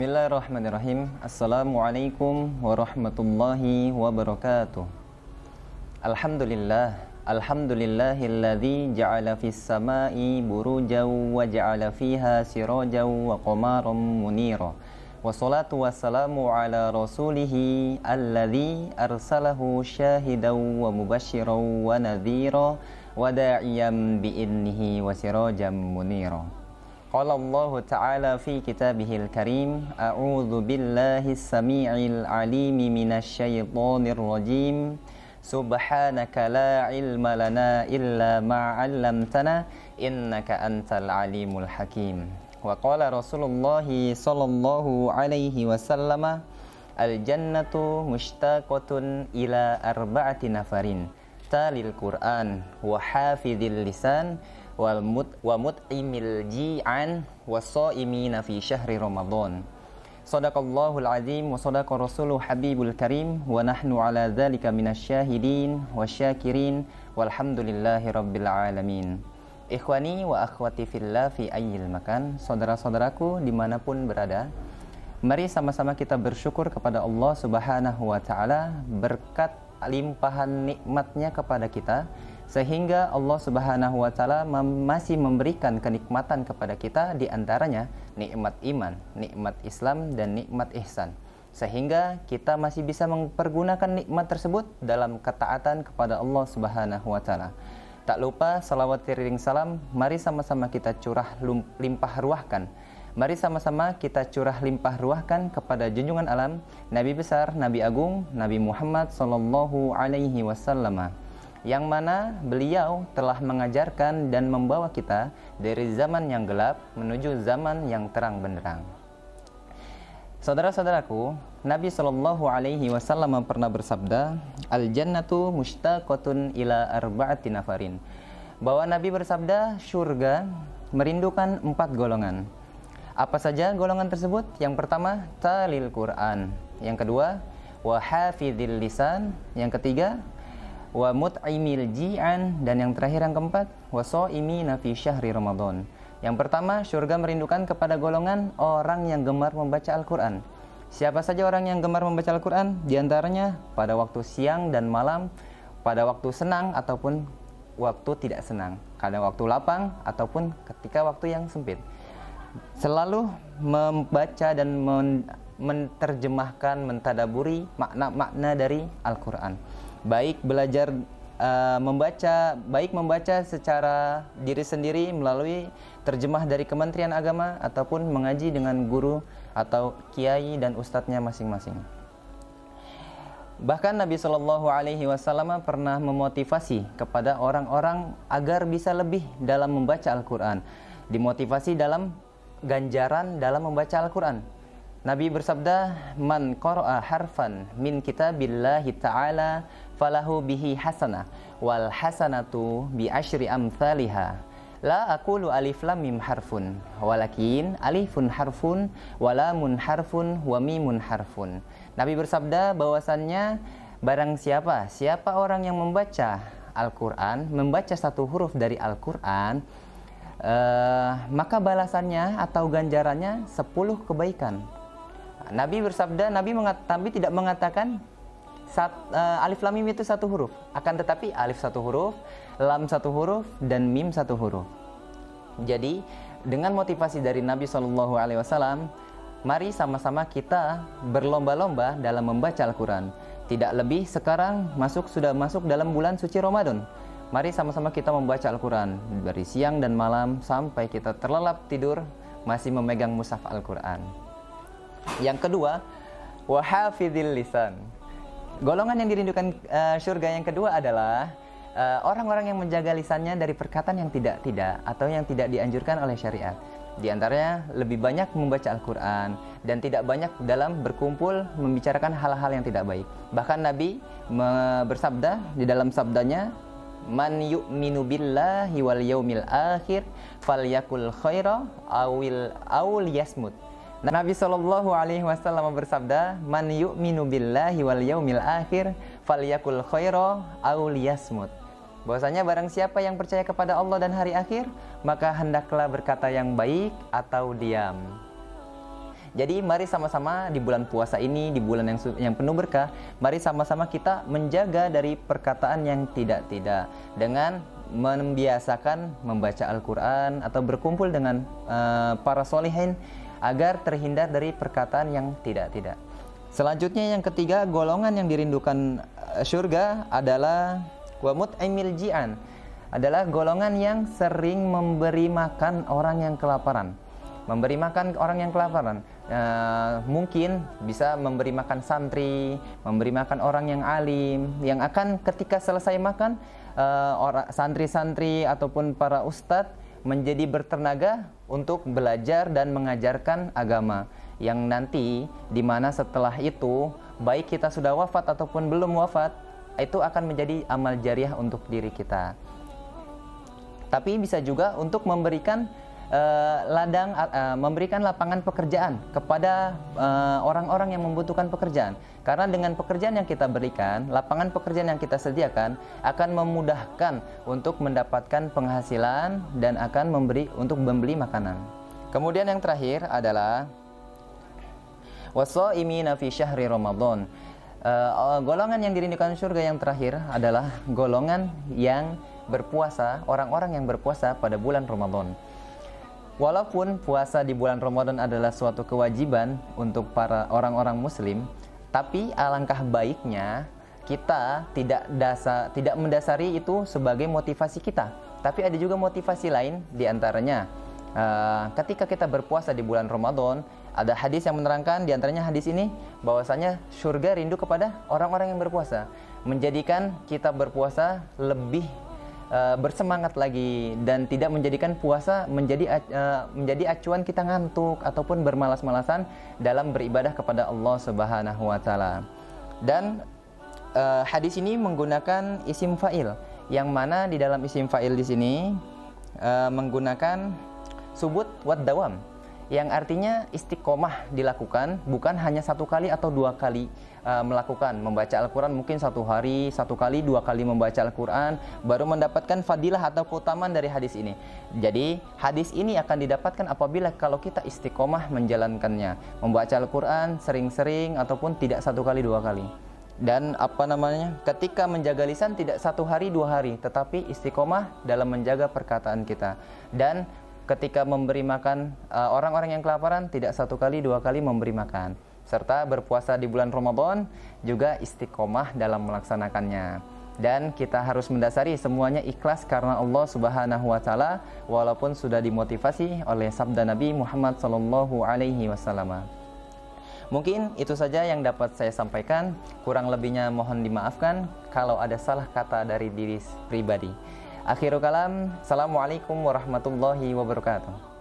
Bismillahirrahmanirrahim. Assalamualaikum warahmatullahi wabarakatuh. Alhamdulillahilladzi ja'ala fis sama'i burujan wa ja'ala fiha sirajan wa qamaran munira. Wassalatu wassalamu ala rasulih alladzi arsalahu syahidan wa mubasysyiran wa nadhira wa da'iyan bi'idnihi wa sirajan munira. Qala Allah Ta'ala fi kitabihil karim, a'udzu billahis samii'il 'aliim minasy syaithaanir rajiim. Subhanaka la ilma lana illa ma 'allamtana innaka antal 'alimul hakim. Wa qala Rasulullah sallallahu alaihi wasallam, al jannatu mushtaqatun ila arba'ati nafarin, talil Qur'an wa hafidhil lisan wa mut'imil ji'an wa shaimina fi syahri Ramadan. Shadaqallahul azim wa shadaqa rasuluhu habibul karim wa nahnu ala dzalika minasyahidin wasyakirin walhamdulillahi rabbil alamin. Ikhwani wa akhwati fillah fi ayyil makan, saudara-saudaraku dimanapun berada, mari sama-sama kita bersyukur kepada Allah Subhanahu wa ta'ala berkat limpahan nikmatnya kepada kita, sehingga Allah Subhanahu wa ta'ala masih memberikan kenikmatan kepada kita, di antaranya nikmat iman, nikmat Islam, dan nikmat ihsan, sehingga kita masih bisa mempergunakan nikmat tersebut dalam ketaatan kepada Allah Subhanahu wa ta'ala. Tak lupa salawat iring salam, mari sama-sama kita limpah ruahkan. Mari sama-sama kita curah limpah ruahkan kepada junjungan alam, Nabi besar, Nabi agung, Nabi Muhammad sallallahu alaihi wasallam, yang mana beliau telah mengajarkan dan membawa kita dari zaman yang gelap menuju zaman yang terang benderang. Saudara-saudaraku, Nabi sallallahu alaihi wasallam pernah bersabda, al jannatu mushtaqatun ila arba'ati nafarin, bahwa Nabi bersabda, surga merindukan 4 golongan. Apa saja golongan tersebut? Yang pertama, talil Quran. Yang kedua, wa hafidhil lisan. Yang ketiga, wa mut'imil ji'an. Dan yang terakhir, yang keempat, wa shaimina fi syahri Ramadan. Yang pertama, surga merindukan kepada golongan orang yang gemar membaca Al-Quran. Siapa saja orang yang gemar membaca Al-Quran? Di antaranya pada waktu siang dan malam, pada waktu senang ataupun waktu tidak senang, kadang waktu lapang ataupun ketika waktu yang sempit. Selalu membaca dan menerjemahkan, mentadaburi makna-makna dari Al-Quran. Baik belajar membaca secara diri sendiri melalui terjemah dari Kementerian Agama, ataupun mengaji dengan guru atau kiai dan ustadznya masing-masing. Bahkan Nabi Shallallahu Alaihi Wasallam pernah memotivasi kepada orang-orang agar bisa lebih dalam membaca Al-Quran, dimotivasi dalam ganjaran dalam membaca Al-Quran. Nabi bersabda, man qara'a harfan min kitabillahi ta'ala falahu bihi hasanah wal hasanatu bi asyri amsalihah. La aqulu alif lam mim harfun walakin alifun harfun wa lamun harfun wa mimun harfun. Nabi bersabda bahwasannya barang siapa orang yang membaca Al-Quran, membaca satu huruf dari Al-Quran, maka balasannya atau ganjarannya 10 kebaikan. Nabi bersabda, Nabi tidak mengatakan alif lam mim itu satu huruf, akan tetapi alif satu huruf, lam satu huruf, dan mim satu huruf. Jadi dengan motivasi dari Nabi SAW, mari sama-sama kita berlomba-lomba dalam membaca Al-Quran. Tidak lebih, sekarang sudah masuk dalam bulan suci Ramadan. Mari sama-sama kita membaca Al-Quran dari siang dan malam sampai kita terlelap tidur masih memegang mushaf Al-Quran. Yang kedua, wa hafidhil lisan. Golongan yang dirindukan surga yang kedua adalah orang-orang yang menjaga lisannya dari perkataan yang tidak atau yang tidak dianjurkan oleh syariat. Di antaranya lebih banyak membaca Al-Quran dan tidak banyak dalam berkumpul membicarakan hal-hal yang tidak baik. Bahkan Nabi bersabda di dalam sabdanya, man yu'minu billahi wal yaumil akhir falyakul khaira aw liyasmut. Nabi Shallallahu Alaihi Wasallam bersabda, man yu'minu billahi wal yaumil akhir falyakul khaira aw liyasmut. Bahwasanya barang siapa yang percaya kepada Allah dan hari akhir, maka hendaklah berkata yang baik atau diam. Jadi mari sama-sama di bulan puasa ini, di bulan yang penuh berkah, mari sama-sama kita menjaga dari perkataan yang tidak-tidak dengan membiasakan membaca Al-Quran atau berkumpul dengan para solihin agar terhindar dari perkataan yang tidak-tidak. Selanjutnya yang ketiga, golongan yang dirindukan surga adalah wa mut'imil ji'an, adalah golongan yang sering memberi makan orang yang kelaparan. Memberi makan orang yang kelaparan, mungkin bisa memberi makan santri, memberi makan orang yang alim, yang akan ketika selesai makan, santri-santri ataupun para ustadz menjadi bertenaga untuk belajar dan mengajarkan agama, yang nanti dimana setelah itu, baik kita sudah wafat ataupun belum wafat, itu akan menjadi amal jariah untuk diri kita. Tapi bisa juga untuk memberikan memberikan lapangan pekerjaan kepada orang-orang yang membutuhkan pekerjaan. Karena dengan pekerjaan yang kita berikan, lapangan pekerjaan yang kita sediakan akan memudahkan untuk mendapatkan penghasilan dan akan membeli makanan. Kemudian yang terakhir adalah washaimina fi syahri Ramadan. Golongan yang dirindukan surga yang terakhir adalah golongan yang berpuasa, orang-orang yang berpuasa pada bulan Ramadan. Walaupun puasa di bulan Ramadan adalah suatu kewajiban untuk para orang-orang muslim, tapi alangkah baiknya kita tidak mendasari itu sebagai motivasi kita. Tapi ada juga motivasi lain, diantaranya ketika kita berpuasa di bulan Ramadan, ada hadis yang menerangkan, diantaranya hadis ini, bahwasanya surga rindu kepada orang-orang yang berpuasa, menjadikan kita berpuasa lebih bersemangat lagi dan tidak menjadikan puasa menjadi acuan kita ngantuk ataupun bermalas-malasan dalam beribadah kepada Allah Subhanahu wa taala. Dan hadis ini menggunakan isim fa'il, yang mana di dalam isim fa'il di sini menggunakan subut wad dawam, yang artinya istiqomah dilakukan, bukan hanya satu kali atau dua kali melakukan membaca Al-Quran, mungkin satu hari, satu kali, dua kali membaca Al-Quran baru mendapatkan fadilah atau keutamaan dari hadis ini. Jadi hadis ini akan didapatkan apabila kalau kita istiqomah menjalankannya, membaca Al-Quran sering-sering ataupun tidak satu kali, dua kali. Dan ketika menjaga lisan tidak satu hari, dua hari, tetapi istiqomah dalam menjaga perkataan kita. Dan ketika memberi makan orang-orang yang kelaparan, tidak satu kali, dua kali memberi makan. Serta berpuasa di bulan Ramadan juga istiqomah dalam melaksanakannya. Dan kita harus mendasari semuanya ikhlas karena Allah Subhanahu wa taala, walaupun sudah dimotivasi oleh sabda Nabi Muhammad sallallahu alaihi wasallam. Mungkin itu saja yang dapat saya sampaikan. Kurang lebihnya mohon dimaafkan kalau ada salah kata dari diri pribadi. Akhirul kalam, assalamualaikum warahmatullahi wabarakatuh.